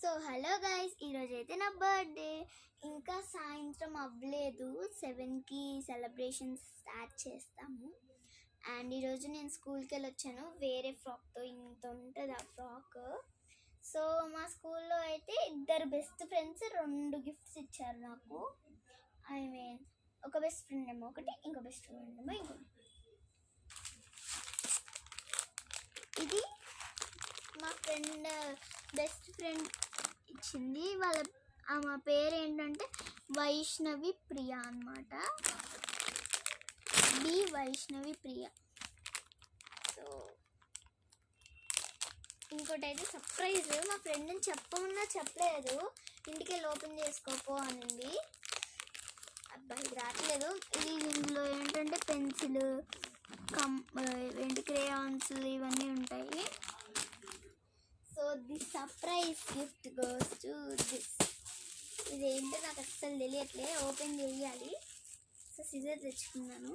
So hello guys, ఈరోజు అయితే నా బర్త్డే. ఇంకా సాయంత్రం అవ్వలేదు, 7కి సెలబ్రేషన్స్ స్టార్ట్ చేస్తాము. అండ్ ఈరోజు నేను స్కూల్కి వెళ్ళి వచ్చాను వేరే ఫ్రాక్తో. ఇంత ఉంటుంది ఆ ఫ్రాక్. సో మా స్కూల్లో అయితే ఇద్దరు బెస్ట్ ఫ్రెండ్స్ 2 గిఫ్ట్స్ ఇచ్చారు నాకు. ఐ మీన్ ఒక బెస్ట్ ఫ్రెండ్ ఏమో ఒకటి, ఇంకో బెస్ట్ ఫ్రెండ్ ఏమో ఇంకోటి. ఇది మా ఫ్రెండ్ బెస్ట్ ఫ్రెండ్ ఇచ్చింది. ఆమె పేరు ఏంటంటే వైష్ణవి ప్రియ అన్నమాట. బి వైష్ణవి ప్రియ. సో ఇంకోటి అయితే సర్ప్రైజ్. మా ఫ్రెండ్ని చెప్పమన్నా చెప్పలేదు, ఇంటికి ఓపెన్ చేసుకోపో అనింది. అబ్బాయి రావట్లేదు. ఇందులో ఏంటంటే పెన్సిల్, క్రేయాన్స్ ఇవన్నీ ఉంటాయి. So this surprise gift goes to this. ఇదేంటో నాకు అస్సలు తెలియట్లే, ఓపెన్ చేయాలి. సో సిజర్ తెచ్చుకున్నాను,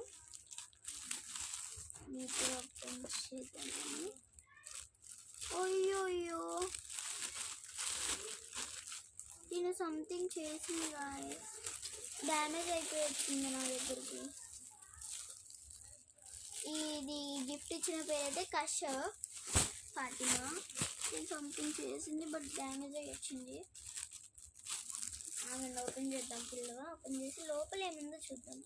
మీకు ఓపెన్ చేద్దామని. అయ్యో నేను సంథింగ్ చేసింది గాయ్స్, డ్యామేజ్ అయిపోయి వచ్చింది నా దగ్గరికి. ఇది గిఫ్ట్ ఇచ్చిన పేరైతే కశ్యప్ ఫాతిమా. నేను సంథింగ్ చేసింది బట్ డ్యామేజ్ అయ్యి వచ్చింది. ఆమె ఓపెన్ చేద్దాం, పిల్లగా ఓపెన్ చేసి లోపల ఏముందో చూద్దాం.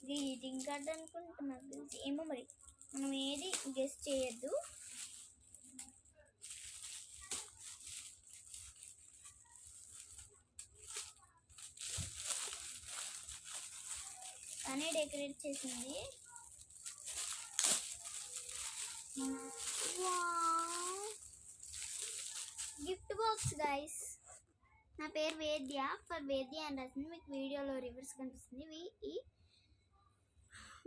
గ్రీటింగ్ కార్డ్ అనుకుంటున్నాను, తెలిసి ఏమో మరి, మనం ఏది గెస్ చేయొద్దు. తనే డెకరేట్ చేసింది. Gift box guys. నా పేరు వేద్య, ఫర్ వేద్య అని రాసింది. మీకు వీడియోలో రివర్స్ కనిపిస్తుంది.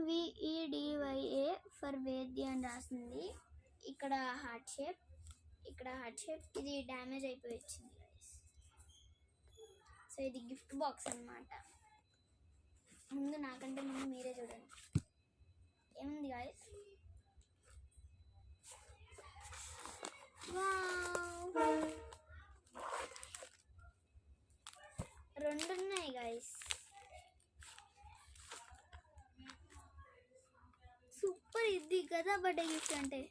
VEDYA ఫర్ వేద్య అని రాసింది. ఇక్కడ హార్ట్ షేప్, ఇక్కడ హార్ట్ షేప్. ఇది డ్యామేజ్ అయిపోయి వచ్చింది గైస్. సో ఇది గిఫ్ట్ బాక్స్ అన్నమాట. ముందు నాకంటే ముందు మీరే చూడండి ఏముంది గైస్. రెండు ఉన్నాయి గైస్. సూపర్ ఇది కదా బర్త్డే గిఫ్ట్ అంటే.